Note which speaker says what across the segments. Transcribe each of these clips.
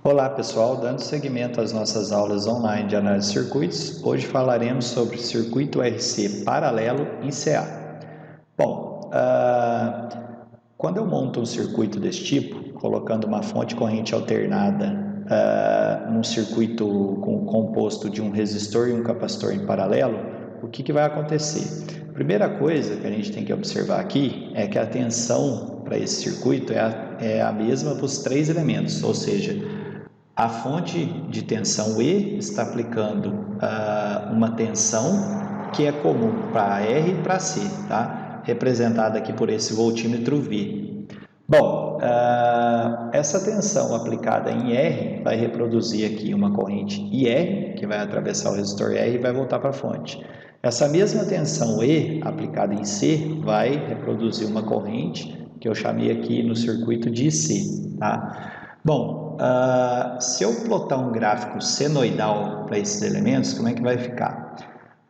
Speaker 1: Olá pessoal, dando seguimento às nossas aulas online de análise de circuitos, hoje falaremos sobre circuito RC paralelo em CA. Bom, quando eu monto um circuito desse tipo, colocando uma fonte corrente alternada num circuito composto de um resistor e um capacitor em paralelo, o que vai acontecer? A primeira coisa que a gente tem que observar aqui é que a tensão para esse circuito é a mesma para os três elementos, ou seja, a fonte de tensão E está aplicando uma tensão que é comum para R e para C, tá? Representada aqui por esse voltímetro V. Bom, essa tensão aplicada em R vai reproduzir aqui uma corrente IR, que vai atravessar o resistor R e vai voltar para a fonte. Essa mesma tensão E aplicada em C vai reproduzir uma corrente que eu chamei aqui no circuito de IC, tá? Bom, se eu plotar um gráfico senoidal para esses elementos, como é que vai ficar?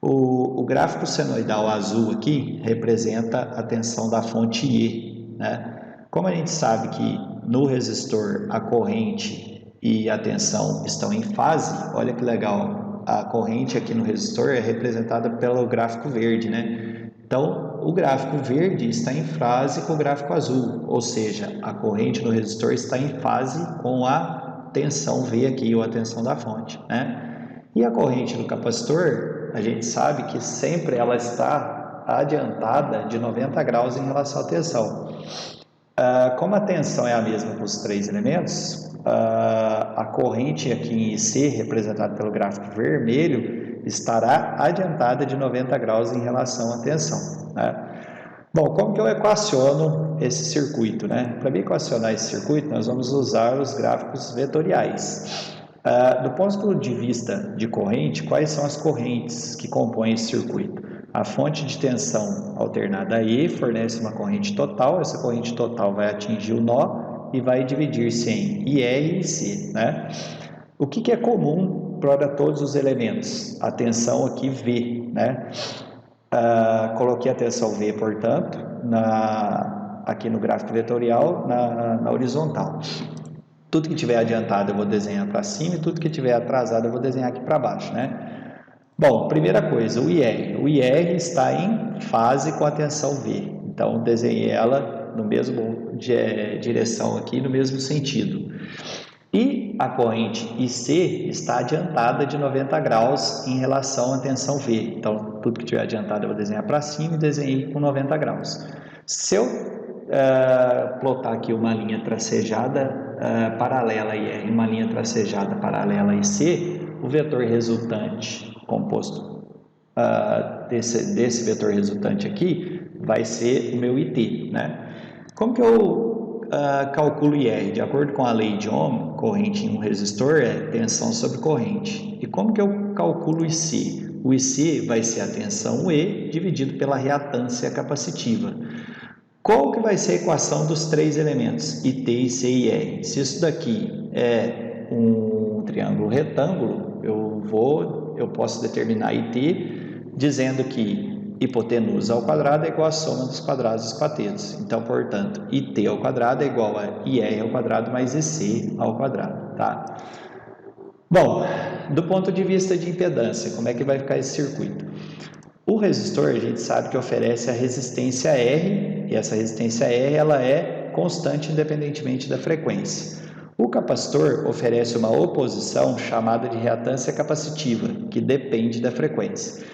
Speaker 1: O gráfico senoidal azul aqui representa a tensão da fonte E, né? Como a gente sabe que no resistor a corrente e a tensão estão em fase, olha que legal, a corrente aqui no resistor é representada pelo gráfico verde, né? Então, o gráfico verde está em fase com o gráfico azul, ou seja, a corrente no resistor está em fase com a tensão V aqui, ou a tensão da fonte, né? E a corrente no capacitor, a gente sabe que sempre ela está adiantada de 90 graus em relação à tensão. Como a tensão é a mesma para os três elementos, a corrente aqui em IC, representada pelo gráfico vermelho, estará adiantada de 90 graus em relação à tensão, né? Bom, como que eu equaciono esse circuito, né? Para equacionar esse circuito, nós vamos usar os gráficos vetoriais. Do ponto de vista de corrente, quais são as correntes que compõem esse circuito? A fonte de tensão alternada E fornece uma corrente total, essa corrente total vai atingir o nó e vai dividir-se em IR e C, né? O que é comum para todos os elementos? A tensão aqui V, né? Coloquei a tensão V, portanto, aqui no gráfico vetorial, na horizontal. Tudo que tiver adiantado eu vou desenhar para cima e tudo que tiver atrasado eu vou desenhar aqui para baixo, né? Bom, primeira coisa, o IR. O IR está em fase com a tensão V. Então, desenhei ela no mesmo direção aqui, no mesmo sentido. E a corrente IC está adiantada de 90 graus em relação à tensão V. Então, tudo que tiver adiantado eu vou desenhar para cima e desenhei com 90 graus. Se eu plotar aqui uma linha tracejada paralela IR e uma linha tracejada paralela IC, o vetor resultante composto desse vetor resultante aqui vai ser o meu IT, né? Como que eu calculo IR? De acordo com a lei de Ohm, corrente em um resistor é tensão sobre corrente. E como que eu calculo IC? O IC vai ser a tensão E dividido pela reatância capacitiva. Qual que vai ser a equação dos três elementos, IT, IC e IR? Se isso daqui é um triângulo retângulo, eu posso determinar IT dizendo que hipotenusa ao quadrado é igual à soma dos quadrados dos catetos. Então, portanto, IT ao quadrado é igual a IR ao quadrado mais IC ao quadrado, tá? Bom, do ponto de vista de impedância, como é que vai ficar esse circuito? O resistor, a gente sabe que oferece a resistência R, e essa resistência R ela é constante independentemente da frequência. O capacitor oferece uma oposição chamada de reatância capacitiva, que depende da frequência.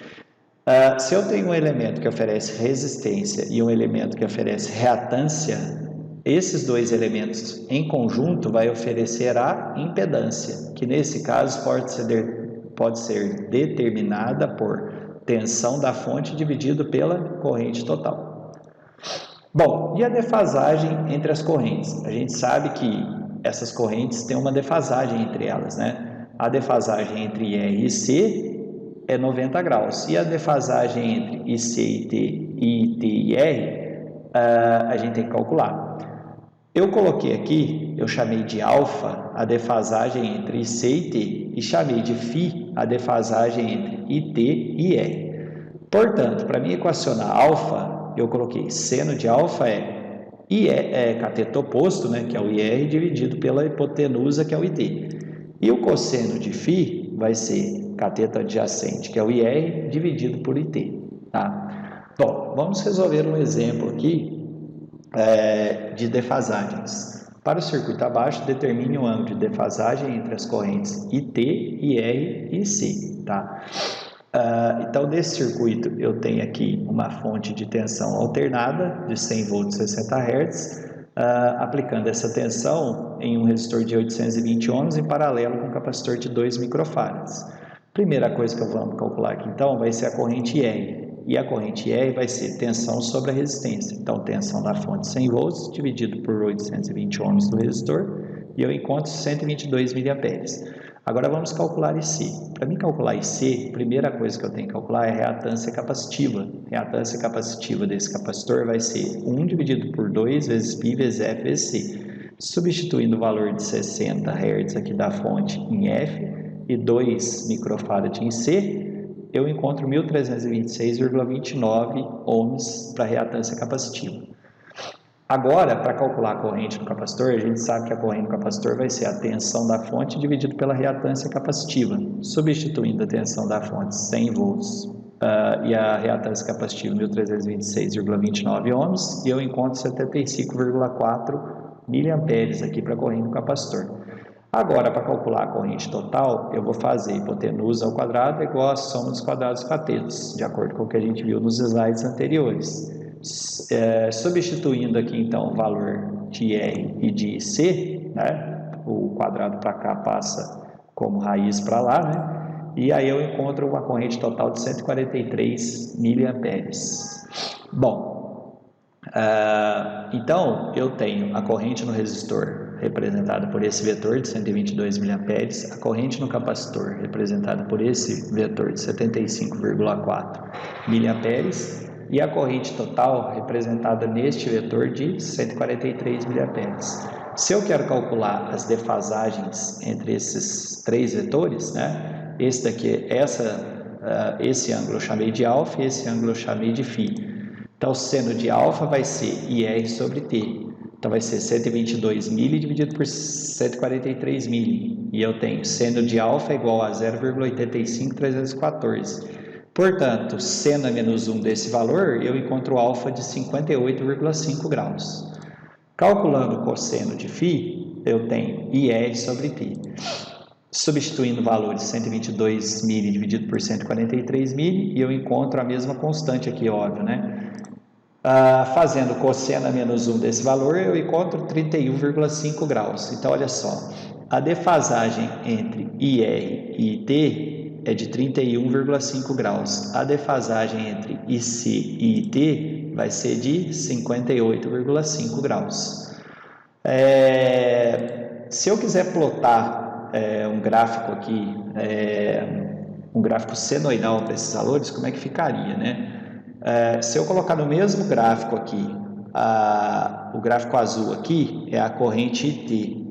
Speaker 1: Se eu tenho um elemento que oferece resistência e um elemento que oferece reatância, esses dois elementos em conjunto vai oferecer a impedância, que nesse caso pode ser determinada por tensão da fonte dividido pela corrente total. Bom, e a defasagem entre as correntes? A gente sabe que essas correntes têm uma defasagem entre elas, né? A defasagem entre IR e C é 90 graus. E a defasagem entre IC e T e IT e R, a gente tem que calcular. Eu coloquei aqui, eu chamei de alfa a defasagem entre IC e T e chamei de φ a defasagem entre IT e R. Portanto, para mim equacionar alfa, eu coloquei seno de alfa é cateto oposto, né, que é o IR, dividido pela hipotenusa, que é o IT. E o cosseno de φ vai ser cateto adjacente, que é o IR, dividido por IT. Tá? Bom, vamos resolver um exemplo aqui de defasagens. Para o circuito abaixo, determine o ângulo de defasagem entre as correntes IT, IR e C. Tá? Então, nesse circuito, eu tenho aqui uma fonte de tensão alternada de 100 volts 60 Hz, aplicando essa tensão em um resistor de 820 ohms em paralelo com um capacitor de 2 microfarads. Primeira coisa que vamos calcular aqui, então, vai ser a corrente R. E a corrente R vai ser tensão sobre a resistência. Então, tensão da fonte 100 volts dividido por 820 ohms do resistor, e eu encontro 122 mA. Agora vamos calcular IC. Para mim calcular IC, a primeira coisa que eu tenho que calcular é a reatância capacitiva. A reatância capacitiva desse capacitor vai ser 1 dividido por 2 vezes π vezes F vezes C. Substituindo o valor de 60 Hz aqui da fonte em F e 2 microfarad em C, eu encontro 1.326,29 ohms para a reatância capacitiva. Agora, para calcular a corrente no capacitor, a gente sabe que a corrente no capacitor vai ser a tensão da fonte dividido pela reatância capacitiva. Substituindo a tensão da fonte 100 volts e a reatância capacitiva 1.326,29 ohms, e eu encontro 75,4 miliamperes aqui para a corrente no capacitor. Agora, para calcular a corrente total, eu vou fazer hipotenusa ao quadrado igual a soma dos quadrados dos catetos, de acordo com o que a gente viu nos slides anteriores. Substituindo aqui, então, o valor de R e de C, né? O quadrado para cá passa como raiz para lá, né? E aí eu encontro uma corrente total de 143 miliamperes. Bom, então eu tenho a corrente no resistor representada por esse vetor de 122 mA, a corrente no capacitor representada por esse vetor de 75,4 mA e a corrente total representada neste vetor de 143 mA. Se eu quero calcular as defasagens entre esses três vetores, né, esse ângulo eu chamei de alfa e esse ângulo eu chamei de φ. Então, o seno de alfa vai ser IR sobre T. Então, vai ser 122 mili dividido por 143 mili. E eu tenho seno de alfa igual a 0,85314. Portanto, seno menos 1 desse valor, eu encontro alfa de 58,5 graus. Calculando o cosseno de φ, eu tenho IR sobre T. Substituindo o valor de 122 mili dividido por 143 mili, e eu encontro a mesma constante aqui, óbvio, né? Fazendo cosseno menos 1 desse valor, eu encontro 31,5 graus. Então, olha só, a defasagem entre IR e IT é de 31,5 graus. A defasagem entre IC e IT vai ser de 58,5 graus. Se eu quiser plotar um gráfico aqui, um gráfico senoidal para esses valores, como é que ficaria, né? Se eu colocar no mesmo gráfico aqui, o gráfico azul aqui é a corrente IT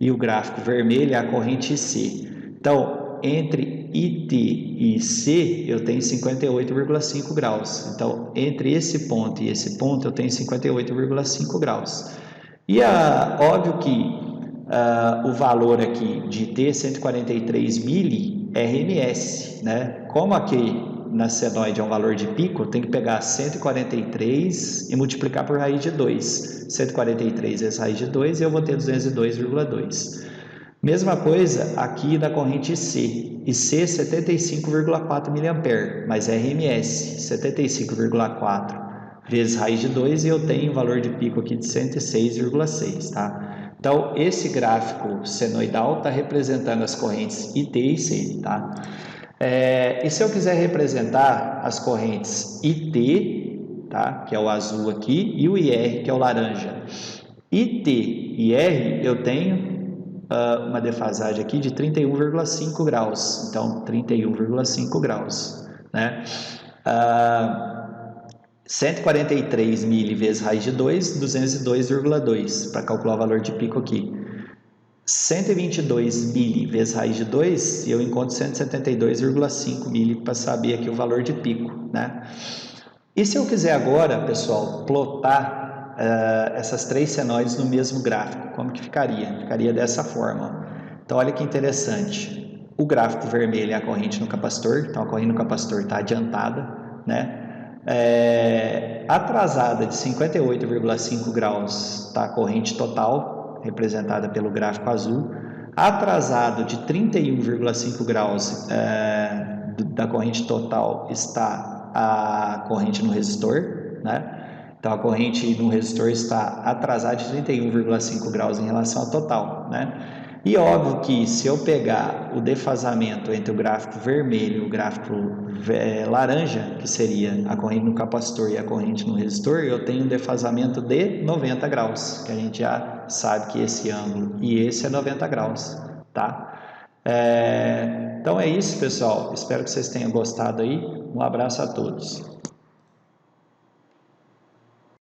Speaker 1: e o gráfico vermelho é a corrente IC. Então, entre IT e IC eu tenho 58,5 graus. Então, entre esse ponto e esse ponto eu tenho 58,5 graus. E óbvio que o valor aqui de T 143 mili é RMS, né? Como aqui na senoide é um valor de pico, tem que pegar 143 e multiplicar por raiz de 2. 143 vezes raiz de 2 e eu vou ter 202,2. Mesma coisa aqui da corrente IC. IC 75,4 mA, mas RMS 75,4 vezes raiz de 2 e eu tenho um valor de pico aqui de 106,6, tá? Então, esse gráfico senoidal está representando as correntes IT e IC, tá? E se eu quiser representar as correntes IT, tá, que é o azul aqui, e o IR, que é o laranja. IT e IR, eu tenho uma defasagem aqui de 31,5 graus. Então, 31,5 graus, né? 143 mili vezes raiz de 2, 202,2, para calcular o valor de pico aqui. 122 mili vezes raiz de 2, e eu encontro 172,5 mili para saber aqui o valor de pico, né? E se eu quiser agora, pessoal, plotar essas três senoides no mesmo gráfico. Como que ficaria? Ficaria dessa forma. Então, olha que interessante. O gráfico vermelho é a corrente no capacitor, então a corrente no capacitor está adiantada, né? Atrasada de 58,5 graus está a corrente total, representada pelo gráfico azul. Atrasado de 31,5 graus da corrente total está a corrente no resistor, né? Então, a corrente no resistor está atrasada de 31,5 graus em relação ao total, né? E óbvio que se eu pegar o defasamento entre o gráfico vermelho e o gráfico laranja, que seria a corrente no capacitor e a corrente no resistor, eu tenho um defasamento de 90 graus, que a gente já sabe que esse ângulo e esse é 90 graus, tá? Então é isso, pessoal. Espero que vocês tenham gostado aí. Um abraço a todos.